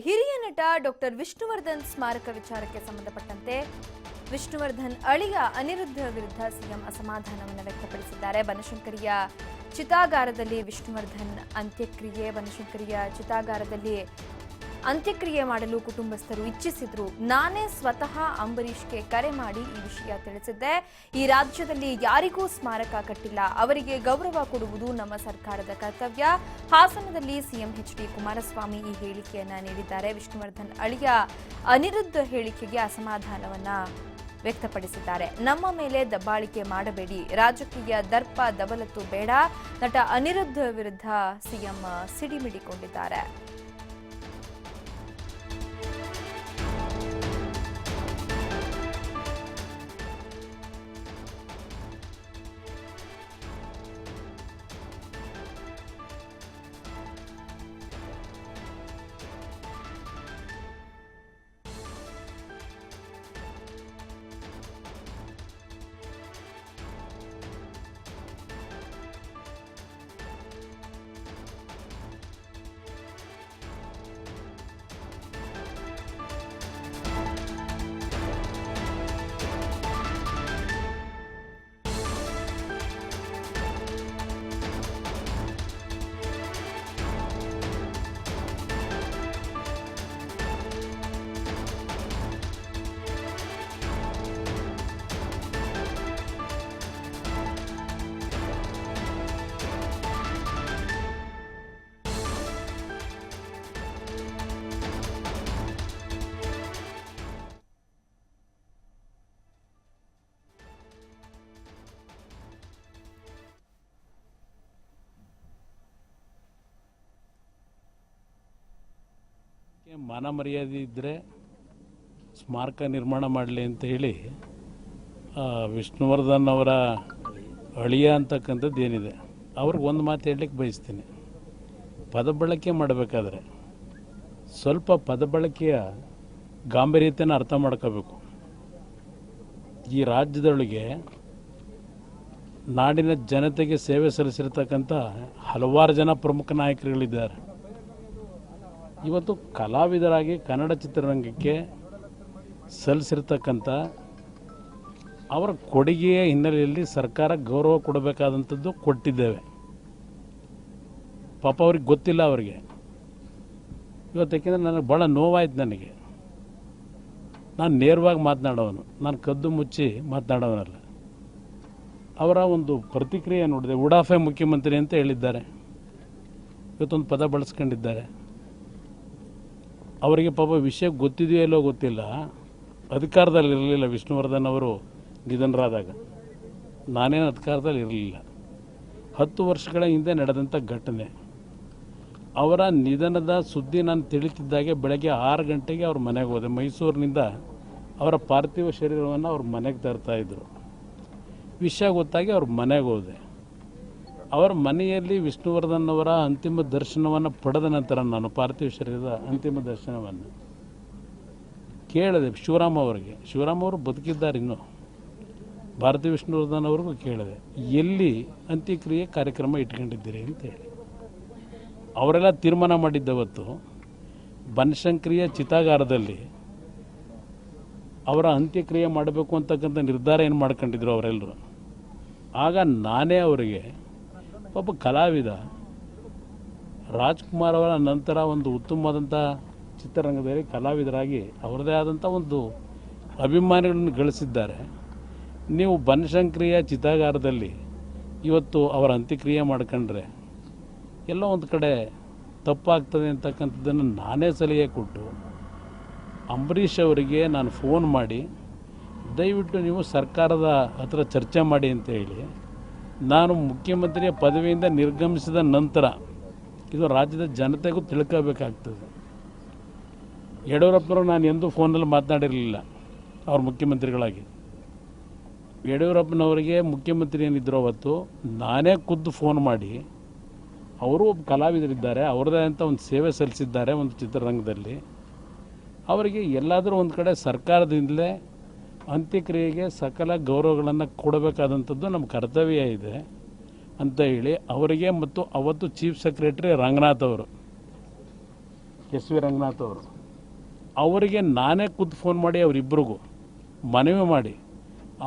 ಹಿರಿಯ ನಟ ಡಾಕ್ಟರ್ ವಿಷ್ಣುವರ್ಧನ್ ಸ್ಮಾರಕ ವಿಚಾರಕ್ಕೆ ಸಂಬಂಧಪಟ್ಟಂತೆ ವಿಷ್ಣುವರ್ಧನ್ ಅಳಿಯ ಅನಿರುದ್ಧ ವಿರುದ್ಧ ಸಿಎಂ ಅಸಮಾಧಾನವನ್ನು ವ್ಯಕ್ತಪಡಿಸಿದ್ದಾರೆ. ಬನಶಂಕರಿಯ ಚಿತಾಗಾರದಲ್ಲಿ ವಿಷ್ಣುವರ್ಧನ್ ಅಂತ್ಯಕ್ರಿಯೆ ಮಾಡಲು ಕುಟುಂಬಸ್ಥರು ಇಚ್ಛಿಸಿದ್ರು. ನಾನೇ ಸ್ವತಃ ಅಂಬರೀಷ್ಗೆ ಕರೆ ಮಾಡಿ ಈ ವಿಷಯ ತಿಳಿಸಿದ್ದೆ. ಈ ರಾಜ್ಯದಲ್ಲಿ ಯಾರಿಗೂ ಸ್ಮಾರಕ ಕಟ್ಟಿಲ್ಲ, ಅವರಿಗೆ ಗೌರವ ಕೊಡುವುದು ನಮ್ಮ ಸರ್ಕಾರದ ಕರ್ತವ್ಯ. ಹಾಸನದಲ್ಲಿ ಸಿಎಂ ಎಚ್.ಡಿ. ಕುಮಾರಸ್ವಾಮಿ ಈ ಹೇಳಿಕೆಯನ್ನ ನೀಡಿದ್ದಾರೆ. ವಿಷ್ಣುವರ್ಧನ್ ಅಳಿಯ ಅನಿರುದ್ಧ ಹೇಳಿಕೆಗೆ ಅಸಮಾಧಾನವನ್ನ ವ್ಯಕ್ತಪಡಿಸಿದ್ದಾರೆ. ನಮ್ಮ ಮೇಲೆ ದಬ್ಬಾಳಿಕೆ ಮಾಡಬೇಡಿ, ರಾಜಕೀಯ ದರ್ಪ ದಬಲತ್ತು ಬೇಡ. ನಟ ಅನಿರುದ್ಧ ವಿರುದ್ಧ ಸಿಎಂ ಸಿಡಿಮಿಡಿಕೊಂಡಿದ್ದಾರೆ. ಮಾನ ಮರ್ಯಾದೆ ಇದ್ದರೆ ಸ್ಮಾರಕ ನಿರ್ಮಾಣ ಮಾಡಲಿ ಅಂತ ಹೇಳಿ ವಿಷ್ಣುವರ್ಧನ್ ಅವರ ಅಳಿಯ ಅಂತಕ್ಕಂಥದ್ದು ಏನಿದೆ ಅವ್ರಿಗೆ ಒಂದು ಮಾತು ಹೇಳಲಿಕ್ಕೆ ಬಯಸ್ತೀನಿ. ಪದಬಳಕೆ ಮಾಡಬೇಕಾದ್ರೆ ಸ್ವಲ್ಪ ಪದಬಳಕೆಯ ಗಾಂಭೀರ್ಯತೆಯನ್ನು ಅರ್ಥ ಮಾಡ್ಕೋಬೇಕು. ಈ ರಾಜ್ಯದೊಳಗೆ ನಾಡಿನ ಜನತೆಗೆ ಸೇವೆ ಸಲ್ಲಿಸಿರ್ತಕ್ಕಂಥ ಹಲವಾರು ಜನ ಪ್ರಮುಖ ನಾಯಕರುಗಳಿದ್ದಾರೆ. ಇವತ್ತು ಕಲಾವಿದರಾಗಿ ಕನ್ನಡ ಚಿತ್ರರಂಗಕ್ಕೆ ಸಲ್ಲಿಸಿರ್ತಕ್ಕಂಥ ಅವರ ಕೊಡುಗೆಯ ಹಿನ್ನೆಲೆಯಲ್ಲಿ ಸರ್ಕಾರ ಗೌರವ ಕೊಡಬೇಕಾದಂಥದ್ದು ಕೊಟ್ಟಿದ್ದೇವೆ. ಪಾಪ ಅವ್ರಿಗೆ ಗೊತ್ತಿಲ್ಲ. ಅವರಿಗೆ ಇವತ್ತು ಯಾಕೆಂದರೆ ನನಗೆ ಭಾಳ ನೋವಾಯ್ತು. ನಾನು ನೇರವಾಗಿ ಮಾತನಾಡೋನು, ನಾನು ಕದ್ದು ಮುಚ್ಚಿ ಮಾತನಾಡೋನಲ್ಲ. ಅವರ ಒಂದು ಪ್ರತಿಕ್ರಿಯೆ ನೋಡಿದೆ. ಉಡಾಫೆ ಮುಖ್ಯಮಂತ್ರಿ ಅಂತ ಹೇಳಿದ್ದಾರೆ. ಇವತ್ತೊಂದು ಪದ ಬಳಸ್ಕೊಂಡಿದ್ದಾರೆ. ಅವರಿಗೆ ಪಾಪ ವಿಷಯ ಗೊತ್ತಿದೆಯೋ ಇಲ್ಲೋ ಗೊತ್ತಿಲ್ಲ. ಅಧಿಕಾರದಲ್ಲಿ ಇರಲಿಲ್ಲ ವಿಷ್ಣುವರ್ಧನ್ ಅವರು ನಿಧನರಾದಾಗ. ನಾನೇನು ಅಧಿಕಾರದಲ್ಲಿ ಇರಲಿಲ್ಲ. 10 ವರ್ಷಗಳ ಹಿಂದೆ ನಡೆದಂಥ ಘಟನೆ. ಅವರ ನಿಧನದ ಸುದ್ದಿ ನಾನು ತಿಳಿತಿದ್ದಾಗೆ ಬೆಳಗ್ಗೆ 6 ಗಂಟೆಗೆ ಅವ್ರ ಮನೆಗೆ ಹೋದೆ. ಮೈಸೂರಿನಿಂದ ಅವರ ಪಾರ್ಥಿವ ಶರೀರವನ್ನು ಅವ್ರ ಮನೆಗೆ ತರ್ತಾಯಿದ್ರು. ವಿಷಯ ಗೊತ್ತಾಗಿ ಅವ್ರ ಮನೆಗೆ ಹೋದೆ. ಅವರ ಮನೆಯಲ್ಲಿ ವಿಷ್ಣುವರ್ಧನ್ ಅವರ ಅಂತಿಮ ದರ್ಶನವನ್ನು ಪಡೆದ ನಂತರ ನಾನು ಪಾರ್ಥಿವ ಶರೀರದ ಅಂತಿಮ ದರ್ಶನವನ್ನು ಕೇಳಿದೆ ಶಿವರಾಮ್ ಅವರಿಗೆ. ಶಿವರಾಮ್ ಅವರು ಬದುಕಿದ್ದಾರೆ ಇನ್ನೂ. ಭಾರತಿ ವಿಷ್ಣುವರ್ಧನ್ ಅವ್ರಿಗೂ ಕೇಳಿದೆ, ಎಲ್ಲಿ ಅಂತ್ಯಕ್ರಿಯೆ ಕಾರ್ಯಕ್ರಮ ಇಟ್ಕೊಂಡಿದ್ದೀರಿ ಅಂತ ಹೇಳಿ. ಅವರೆಲ್ಲ ತೀರ್ಮಾನ ಮಾಡಿದ್ದವತ್ತು ಬನಶಂಕರಿಯ ಚಿತಾಗಾರದಲ್ಲಿ ಅವರ ಅಂತ್ಯಕ್ರಿಯೆ ಮಾಡಬೇಕು ಅಂತಕ್ಕಂಥ ನಿರ್ಧಾರ ಏನು ಮಾಡ್ಕೊಂಡಿದ್ರು ಅವರೆಲ್ಲರೂ. ಆಗ ನಾನೇ ಅವರಿಗೆ, ಒಬ್ಬ ಕಲಾವಿದ ರಾಜ್ಕುಮಾರ್ ಅವರ ನಂತರ ಒಂದು ಉತ್ತಮವಾದಂಥ ಚಿತ್ರರಂಗದಲ್ಲಿ ಕಲಾವಿದರಾಗಿ ಅವರದೇ ಆದಂಥ ಒಂದು ಅಭಿಮಾನಿಗಳನ್ನು ಗಳಿಸಿದ್ದಾರೆ. ನೀವು ಬನಶಂಕರಿಯ ಚಿತಾಗಾರದಲ್ಲಿ ಇವತ್ತು ಅವರ ಅಂತ್ಯಕ್ರಿಯೆ ಮಾಡ್ಕೊಂಡ್ರೆ ಎಲ್ಲೋ ಒಂದು ಕಡೆ ತಪ್ಪಾಗ್ತದೆ ಅಂತಕ್ಕಂಥದ್ದನ್ನು ನಾನೇ ಸಲಹೆ ಕೊಟ್ಟು ಅಂಬರೀಷ್ ಅವರಿಗೆ ನಾನು ಫೋನ್ ಮಾಡಿ, ದಯವಿಟ್ಟು ನೀವು ಸರ್ಕಾರದ ಹತ್ರ ಚರ್ಚೆ ಮಾಡಿ ಅಂತ ಹೇಳಿ ನಾನು ಮುಖ್ಯಮಂತ್ರಿಯ ಪದವಿಯಿಂದ ನಿರ್ಗಮಿಸಿದ ನಂತರ ಇದು ರಾಜ್ಯದ ಜನತೆಗೂ ತಿಳ್ಕೋಬೇಕಾಗ್ತದೆ. ಯಡಿಯೂರಪ್ಪನವರು ನಾನು ಎಂದೂ ಫೋನಲ್ಲಿ ಮಾತನಾಡಿರಲಿಲ್ಲ. ಅವ್ರ ಮುಖ್ಯಮಂತ್ರಿಗಳಾಗಿ ಯಡಿಯೂರಪ್ಪನವರಿಗೆ ಮುಖ್ಯಮಂತ್ರಿ ಏನಿದ್ರು ಅವತ್ತು ನಾನೇ ಖುದ್ದು ಫೋನ್ ಮಾಡಿ, ಅವರು ಒಬ್ಬ ಕಲಾವಿದರಿದ್ದಾರೆ, ಅವ್ರದ್ದೇ ಅಂತ ಒಂದು ಸೇವೆ ಸಲ್ಲಿಸಿದ್ದಾರೆ ಒಂದು ಚಿತ್ರರಂಗದಲ್ಲಿ, ಅವರಿಗೆ ಎಲ್ಲಾದರೂ ಒಂದು ಕಡೆ ಸರ್ಕಾರದಿಂದಲೇ ಅಂತ್ಯಕ್ರಿಯೆಗೆ ಸಕಲ ಗೌರವಗಳನ್ನು ಕೊಡಬೇಕಾದಂಥದ್ದು ನಮ್ಮ ಕರ್ತವ್ಯ ಇದೆ ಅಂತ ಹೇಳಿ ಅವರಿಗೆ ಮತ್ತು ಅವತ್ತು ಚೀಫ್ ಸೆಕ್ರೆಟರಿ ರಂಗನಾಥ್ ಅವರು ಎಸ್ ವಿ ರಂಗನಾಥ್ ಅವರು. ಅವರಿಗೆ ನಾನೇ ಖುದ್ದು ಫೋನ್ ಮಾಡಿ ಅವರಿಬ್ಬರಿಗೂ ಮನವಿ ಮಾಡಿ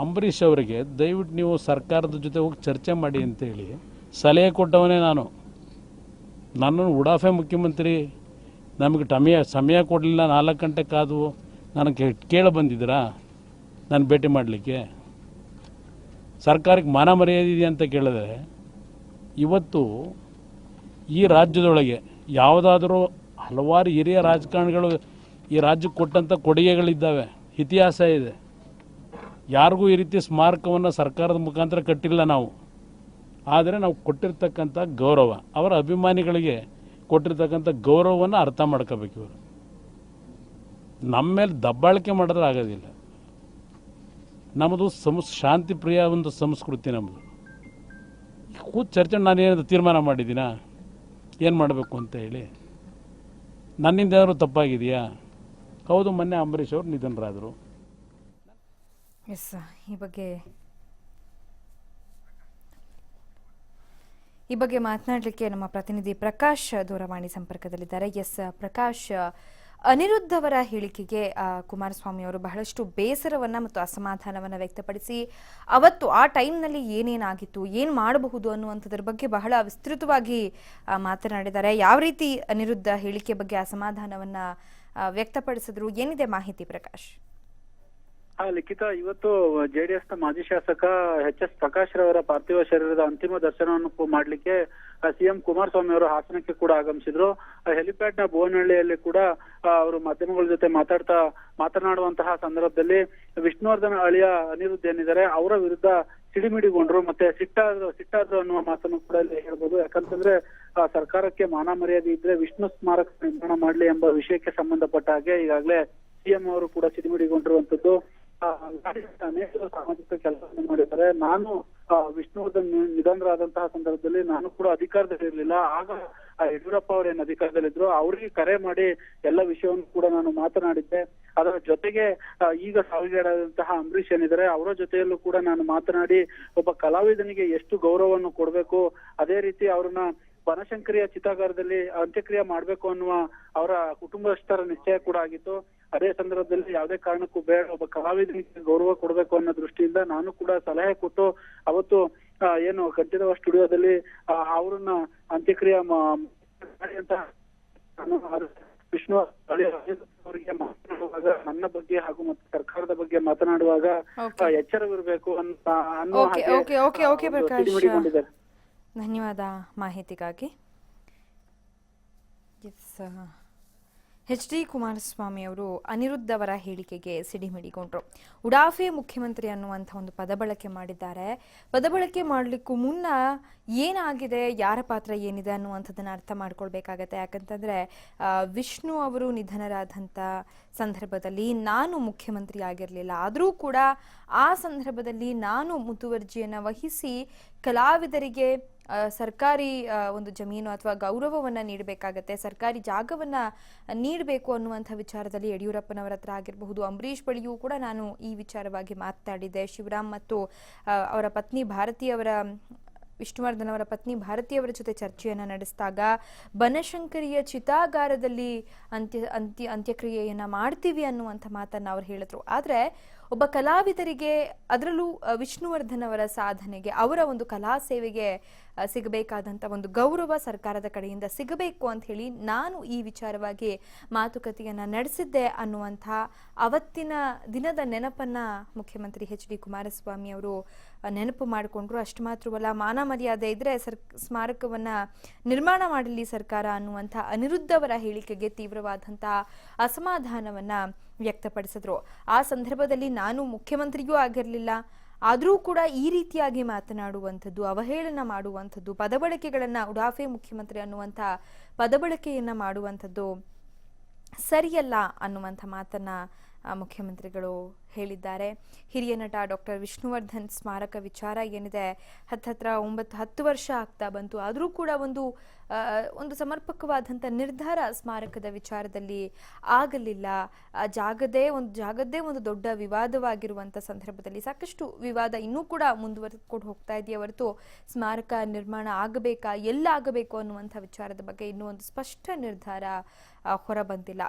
ಅಂಬರೀಷ್ ಅವರಿಗೆ ದಯವಿಟ್ಟು ನೀವು ಸರ್ಕಾರದ ಜೊತೆ ಹೋಗಿ ಚರ್ಚೆ ಮಾಡಿ ಅಂತೇಳಿ ಸಲಹೆ ಕೊಟ್ಟವನೇ ನಾನು. ನನ್ನನ್ನು ಉಡಾಫೆ ಮುಖ್ಯಮಂತ್ರಿ ನಮಗೆ ಸಮಯ ಕೊಡಲಿಲ್ಲ, 4 ಗಂಟೆ ಕಾದು ನನಗೆ ಕೇಳಿ ಬಂದಿದ್ದೀರಾ ನಾನು ಭೇಟಿ ಮಾಡಲಿಕ್ಕೆ? ಸರ್ಕಾರಕ್ಕೆ ಮಾನ ಮರ್ಯಾದೆ ಇದೆ ಅಂತ ಕೇಳಿದ್ರೆ, ಇವತ್ತು ಈ ರಾಜ್ಯದೊಳಗೆ ಯಾವುದಾದ್ರೂ ಹಲವಾರು ಹಿರಿಯ ರಾಜಕಾರಣಿಗಳು ಈ ರಾಜ್ಯಕ್ಕೆ ಕೊಟ್ಟಂಥ ಕೊಡುಗೆಗಳಿದ್ದಾವೆ, ಇತಿಹಾಸ ಇದೆ. ಯಾರಿಗೂ ಈ ರೀತಿ ಸ್ಮಾರಕವನ್ನು ಸರ್ಕಾರದ ಮುಖಾಂತರ ಕಟ್ಟಿಲ್ಲ ನಾವು. ಆದರೆ ನಾವು ಕೊಟ್ಟಿರ್ತಕ್ಕಂಥ ಗೌರವ, ಅವರ ಅಭಿಮಾನಿಗಳಿಗೆ ಕೊಟ್ಟಿರ್ತಕ್ಕಂಥ ಗೌರವವನ್ನು ಅರ್ಥ ಮಾಡ್ಕೋಬೇಕು. ಇವರು ನಮ್ಮ ಮೇಲೆ ದಬ್ಬಾಳಿಕೆ ಮಾಡಿದ್ರೆ ಆಗೋದಿಲ್ಲ. ನಮ್ಮದು ಶಾಂತಿ ಪ್ರಿಯ ಒಂದು ಸಂಸ್ಕೃತಿ ನಮ್ಮದು. ಕೂತು ಚರ್ಚೆ ನಾನೇನಾದ್ರು ತೀರ್ಮಾನ ಮಾಡಿದ್ದೀನಾ ಏನು ಮಾಡಬೇಕು ಅಂತ ಹೇಳಿ? ನನ್ನಿಂದ ಏನಾದ್ರು ತಪ್ಪಾಗಿದೆಯಾ? ಹೌದು, ಮೊನ್ನೆ ಅಂಬರೀಷ್ ಅವರು ನಿಧನರಾದರು. ಎಸ್, ಈ ಬಗ್ಗೆ ಮಾತನಾಡಲಿಕ್ಕೆ ನಮ್ಮ ಪ್ರತಿನಿಧಿ ಪ್ರಕಾಶ್ ದೂರವಾಣಿ ಸಂಪರ್ಕದಲ್ಲಿದ್ದಾರೆ. ಎಸ್ ಪ್ರಕಾಶ್, ಅನಿರುದ್ಧ್ ಅವರ ಹೇಳಿಕೆಗೆ ಕುಮಾರಸ್ವಾಮಿ ಅವರು ಬಹಳಷ್ಟು ಬೇಸರವನ್ನ ಮತ್ತು ಅಸಮಾಧಾನವನ್ನ ವ್ಯಕ್ತಪಡಿಸಿ ಅವತ್ತು ಆ ಟೈಮ್ನಲ್ಲಿ ಏನೇನಾಗಿತ್ತು, ಏನು ಮಾಡಬಹುದು ಅನ್ನುವಂಥದ್ರ ಬಗ್ಗೆ ಬಹಳ ವಿಸ್ತೃತವಾಗಿ ಮಾತನಾಡಿದ್ದಾರೆ. ಯಾವ ರೀತಿ ಅನಿರುದ್ಧ್ ಹೇಳಿಕೆ ಬಗ್ಗೆ ಅಸಮಾಧಾನವನ್ನ ವ್ಯಕ್ತಪಡಿಸಿದ್ರು, ಏನಿದೆ ಮಾಹಿತಿ ಪ್ರಕಾಶ್? ಲಿಖಿತ, ಇವತ್ತು ಜೆಡಿಎಸ್ ನ ಮಾಜಿ ಶಾಸಕ ಎಚ್.ಎಸ್. ಪ್ರಕಾಶ್ ರವರ ಪಾರ್ಥಿವ ಶರೀರದ ಅಂತಿಮ ದರ್ಶನವನ್ನು ಮಾಡ್ಲಿಕ್ಕೆ ಸಿಎಂ ಕುಮಾರಸ್ವಾಮಿ ಅವರು ಹಾಸನಕ್ಕೆ ಕೂಡ ಆಗಮಿಸಿದ್ರು. ಹೆಲಿಪ್ಯಾಡ್ ನ ಬೋನಹಳ್ಳಿಯಲ್ಲಿ ಕೂಡ ಅವರು ಮಾಧ್ಯಮಗಳ ಜೊತೆ ಮಾತನಾಡುವಂತಹ ಸಂದರ್ಭದಲ್ಲಿ ವಿಷ್ಣುವರ್ಧನ್ ಅಳಿಯ ಅನಿರುದ್ಧ್ ಏನಿದ್ದಾರೆ ಅವರ ವಿರುದ್ಧ ಸಿಡಿಮಿಡಿಗೊಂಡ್ರು, ಮತ್ತೆ ಸಿಟ್ಟಾದ್ರು ಅನ್ನುವ ಮಾತನ್ನು ಕೂಡ ಇಲ್ಲಿ ಹೇಳ್ಬೋದು. ಯಾಕಂತಂದ್ರೆ ಸರ್ಕಾರಕ್ಕೆ ಮಾನ ಮರ್ಯಾದೆ ಇದ್ರೆ ವಿಷ್ಣು ಸ್ಮಾರಕ ನಿರ್ಮಾಣ ಮಾಡ್ಲಿ ಎಂಬ ವಿಷಯಕ್ಕೆ ಸಂಬಂಧಪಟ್ಟ ಹಾಗೆ ಈಗಾಗಲೇ ಸಿಎಂ ಅವರು ಕೂಡ ಸಿಡಿಮಿಡಿಗೊಂಡಿರುವಂತದ್ದು. ಅನೇಕ ಸಾಮಾಜಿಕ ಕೆಲಸ ಮಾಡಿದ್ದಾರೆ. ನಾನು ವಿಷ್ಣುವರ್ಧನ್ ನಿಧನರಾದಂತಹ ಸಂದರ್ಭದಲ್ಲಿ ನಾನು ಕೂಡ ಅಧಿಕಾರದಲ್ಲಿ ಇರಲಿಲ್ಲ. ಆಗ ಯಡಿಯೂರಪ್ಪ ಅವರೇನು ಅಧಿಕಾರದಲ್ಲಿದ್ರು ಅವರಿಗೆ ಕರೆ ಮಾಡಿ ಎಲ್ಲ ವಿಷಯವನ್ನು ಕೂಡ ನಾನು ಮಾತನಾಡಿದ್ದೆ. ಅದರ ಜೊತೆಗೆ ಈಗ ಸಾವಿಗೀಡಾದಂತಹ ಅಂಬರೀಷ್ ಏನಿದ್ದಾರೆ ಅವರ ಜೊತೆಯಲ್ಲೂ ಕೂಡ ನಾನು ಮಾತನಾಡಿ ಒಬ್ಬ ಕಲಾವಿದನಿಗೆ ಎಷ್ಟು ಗೌರವವನ್ನು ಕೊಡ್ಬೇಕು, ಅದೇ ರೀತಿ ಅವ್ರನ್ನ ಬನಶಂಕರಿಯ ಚಿತಾಗಾರದಲ್ಲಿ ಅಂತ್ಯಕ್ರಿಯೆ ಮಾಡ್ಬೇಕು ಅನ್ನುವ ಅವರ ಕುಟುಂಬಸ್ಥರ ನಿಶ್ಚಯ ಕೂಡ ಆಗಿತ್ತು. ಅದೇ ಸಂದರ್ಭದಲ್ಲಿ ಯಾವುದೇ ಕಾರಣಕ್ಕೂ ಬೇಡ, ಒಬ್ಬ ಕಲಾವಿದನಿಗೆ ಗೌರವ ಕೊಡ್ಬೇಕು ಅನ್ನೋ ದೃಷ್ಟಿಯಿಂದ ನಾನು ಕೂಡ ಸಲಹೆ ಕೊಟ್ಟು ಅವತ್ತು ಏನು ಕಂಠೀರವ ಸ್ಟುಡಿಯೋದಲ್ಲಿ ಅವ್ರನ್ನ ಅಂತ್ಯಕ್ರಿಯೆ ಮಾಡಿ ಅಂತ ವಿಷ್ಣು ಅವರಿಗೆ ಮಾತನಾಡುವಾಗ ನನ್ನ ಬಗ್ಗೆ ಹಾಗೂ ಮತ್ತೆ ಸರ್ಕಾರದ ಬಗ್ಗೆ ಮಾತನಾಡುವಾಗ ಎಚ್ಚರವಿರಬೇಕು ಅನ್ನೋ ಹಾಗೆ ಧನ್ಯವಾದ ಮಾಹಿತಿಗಾಗಿ. ಎಚ್.ಡಿ. ಕುಮಾರಸ್ವಾಮಿ ಅವರು ಅನಿರುದ್ಧ್ ಅವರ ಹೇಳಿಕೆಗೆ ಸಿಡಿಮಿಡಿಗೊಂಡ್ರು. ಉಡಾಫೆ ಮುಖ್ಯಮಂತ್ರಿ ಅನ್ನುವಂಥ ಒಂದು ಪದಬಳಕೆ ಮಾಡಿದ್ದಾರೆ. ಪದಬಳಕೆ ಮಾಡಲಿಕ್ಕೂ ಮುನ್ನ ಏನಾಗಿದೆ, ಯಾರ ಪಾತ್ರ ಏನಿದೆ ಅನ್ನುವಂಥದ್ದನ್ನು ಅರ್ಥ ಮಾಡ್ಕೊಳ್ಬೇಕಾಗತ್ತೆ. ಯಾಕಂತಂದರೆ ವಿಷ್ಣು ಅವರು ನಿಧನರಾದಂಥ ಸಂದರ್ಭದಲ್ಲಿ ನಾನು ಮುಖ್ಯಮಂತ್ರಿ ಆಗಿರಲಿಲ್ಲ. ಆದರೂ ಕೂಡ ಆ ಸಂದರ್ಭದಲ್ಲಿ ನಾನು ಮುತುವರ್ಜಿಯನ್ನು ವಹಿಸಿ ಕಲಾವಿದರಿಗೆ ಸರ್ಕಾರಿ ಒಂದು ಜಮೀನು ಅಥವಾ ಗೌರವವನ್ನು ನೀಡಬೇಕಾಗತ್ತೆ, ಸರ್ಕಾರಿ ಜಾಗವನ್ನು ನೀಡಬೇಕು ಅನ್ನುವಂಥ ವಿಚಾರದಲ್ಲಿ ಯಡಿಯೂರಪ್ಪನವರ ಹತ್ರ ಆಗಿರಬಹುದು, ಅಂಬರೀಷ್ ಬಳಿಯೂ ಕೂಡ ನಾನು ಈ ವಿಚಾರವಾಗಿ ಮಾತನಾಡಿದ್ದೆ. ಶಿವರಾಮ್ ಮತ್ತು ಅವರ ಪತ್ನಿ ಭಾರತಿಯವರ ವಿಷ್ಣುವರ್ಧನ್ ಅವರ ಪತ್ನಿ ಭಾರತಿಯವರ ಜೊತೆ ಚರ್ಚೆಯನ್ನು ನಡೆಸಿದಾಗ ಬನಶಂಕರಿಯ ಚಿತಾಗಾರದಲ್ಲಿ ಅಂತ್ಯಕ್ರಿಯೆಯನ್ನು ಮಾಡ್ತೀವಿ ಅನ್ನುವಂಥ ಮಾತನ್ನು ಅವ್ರು ಹೇಳಿದ್ರು. ಆದರೆ ಒಬ್ಬ ಕಲಾವಿದರಿಗೆ, ಅದರಲ್ಲೂ ವಿಷ್ಣುವರ್ಧನ್ ಅವರ ಸಾಧನೆಗೆ, ಅವರ ಒಂದು ಕಲಾ ಸೇವೆಗೆ ಸಿಗಬೇಕಾದಂಥ ಒಂದು ಗೌರವ ಸರ್ಕಾರದ ಕಡೆಯಿಂದ ಸಿಗಬೇಕು ಅಂತ ಹೇಳಿ ನಾನು ಈ ವಿಚಾರವಾಗಿ ಮಾತುಕತೆಯನ್ನು ನಡೆಸಿದ್ದೆ ಅನ್ನುವಂಥ ಅವತ್ತಿನ ದಿನದ ನೆನಪನ್ನು ಮುಖ್ಯಮಂತ್ರಿ ಎಚ್.ಡಿ. ಕುಮಾರಸ್ವಾಮಿ ಅವರು ನೆನಪು ಮಾಡಿಕೊಂಡ್ರು. ಅಷ್ಟು ಮಾತ್ರವಲ್ಲ, ಮಾನ ಮರ್ಯಾದೆ ಇದ್ರೆ ಸ್ಮಾರಕವನ್ನು ನಿರ್ಮಾಣ ಮಾಡಲಿ ಸರ್ಕಾರ ಅನ್ನುವಂಥ ಅನಿರುದ್ಧ್ ಅವರ ಹೇಳಿಕೆಗೆ ತೀವ್ರವಾದಂಥ ಅಸಮಾಧಾನವನ್ನು ವ್ಯಕ್ತಪಡಿಸಿದ್ರು. ಆ ಸಂದರ್ಭದಲ್ಲಿ ನಾನು ಮುಖ್ಯಮಂತ್ರಿಯೂ ಆಗಿರಲಿಲ್ಲ, ಆದರೂ ಕೂಡ ಈ ರೀತಿಯಾಗಿ ಮಾತನಾಡುವಂಥದ್ದು, ಅವಹೇಳನ ಮಾಡುವಂಥದ್ದು, ಪದಬಳಕೆಗಳನ್ನು ಉಡಾಫೆ ಮುಖ್ಯಮಂತ್ರಿ ಅನ್ನುವಂಥ ಪದಬಳಕೆಯನ್ನು ಮಾಡುವಂಥದ್ದು ಸರಿಯಲ್ಲ ಅನ್ನುವಂಥ ಮಾತನ್ನ ಮುಖ್ಯಮಂತ್ರಿಗಳು ಹೇಳಿದ್ದಾರೆ. ಹಿರಿಯ ನಟ ಡಾಕ್ಟರ್ ವಿಷ್ಣುವರ್ಧನ್ ಸ್ಮಾರಕ ವಿಚಾರ ಏನಿದೆ, ಹತ್ತತ್ರ 10 ವರ್ಷ ಆಗ್ತಾ ಬಂತು, ಆದರೂ ಕೂಡ ಒಂದು ಸಮರ್ಪಕವಾದಂಥ ನಿರ್ಧಾರ ಸ್ಮಾರಕದ ವಿಚಾರದಲ್ಲಿ ಆಗಲಿಲ್ಲ. ಜಾಗದೇ ಒಂದು ದೊಡ್ಡ ವಿವಾದವಾಗಿರುವಂಥ ಸಂದರ್ಭದಲ್ಲಿ ಸಾಕಷ್ಟು ವಿವಾದ ಇನ್ನೂ ಕೂಡ ಮುಂದುವರೆದುಕೊಂಡು ಹೋಗ್ತಾ ಇದೆಯೇ ಹೊರತು ಸ್ಮಾರಕ ನಿರ್ಮಾಣ ಆಗಬೇಕಾ, ಎಲ್ಲ ಆಗಬೇಕು ಅನ್ನುವಂಥ ವಿಚಾರದ ಬಗ್ಗೆ ಇನ್ನೂ ಒಂದು ಸ್ಪಷ್ಟ ನಿರ್ಧಾರ ಹೊರಬಂದಿಲ್ಲ.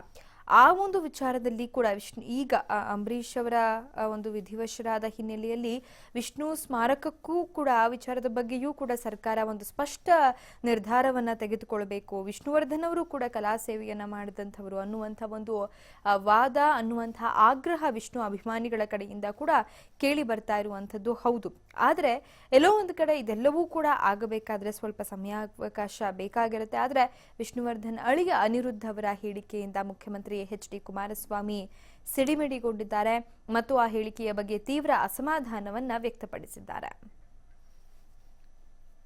ಆ ಒಂದು ವಿಚಾರದಲ್ಲಿ ಕೂಡ ಈಗ ಅಂಬರೀಷ್ ಅವರ ಒಂದು ವಿಧಿವಶರಾದ ಹಿನ್ನೆಲೆಯಲ್ಲಿ ವಿಷ್ಣು ಸ್ಮಾರಕಕ್ಕೂ ಕೂಡ ಆ ವಿಚಾರದ ಬಗ್ಗೆಯೂ ಕೂಡ ಸರ್ಕಾರ ಒಂದು ಸ್ಪಷ್ಟ ನಿರ್ಧಾರವನ್ನ ತೆಗೆದುಕೊಳ್ಬೇಕು. ವಿಷ್ಣುವರ್ಧನ್ ಅವರು ಕೂಡ ಕಲಾ ಸೇವೆಯನ್ನ ಮಾಡಿದಂಥವರು ಅನ್ನುವಂಥ ಒಂದು ವಾದ, ಅನ್ನುವಂಥ ಆಗ್ರಹ ವಿಷ್ಣು ಅಭಿಮಾನಿಗಳ ಕಡೆಯಿಂದ ಕೂಡ ಕೇಳಿ ಬರ್ತಾ ಇರುವಂಥದ್ದು ಹೌದು. ಆದರೆ ಎಲ್ಲೋ ಒಂದು ಕಡೆ ಇದೆಲ್ಲವೂ ಕೂಡ ಆಗಬೇಕಾದ್ರೆ ಸ್ವಲ್ಪ ಸಮಯಾವಕಾಶ ಬೇಕಾಗಿರುತ್ತೆ. ಆದರೆ ವಿಷ್ಣುವರ್ಧನ್ ಅಳಿಯ ಅನಿರುದ್ಧ್ ಅವರ ಹೇಳಿಕೆಯಿಂದ ಮುಖ್ಯಮಂತ್ರಿ ಎಚ್.ಡಿ. ಕುಮಾರಸ್ವಾಮಿ ಸಿಡಿಮಿಡಿಗೊಂಡಿದ್ದಾರೆ ಮತ್ತು ಆ ಹೇಳಿಕೆಯ ಬಗ್ಗೆ ತೀವ್ರ ಅಸಮಾಧಾನವನ್ನ ವ್ಯಕ್ತಪಡಿಸಿದ್ದಾರೆ.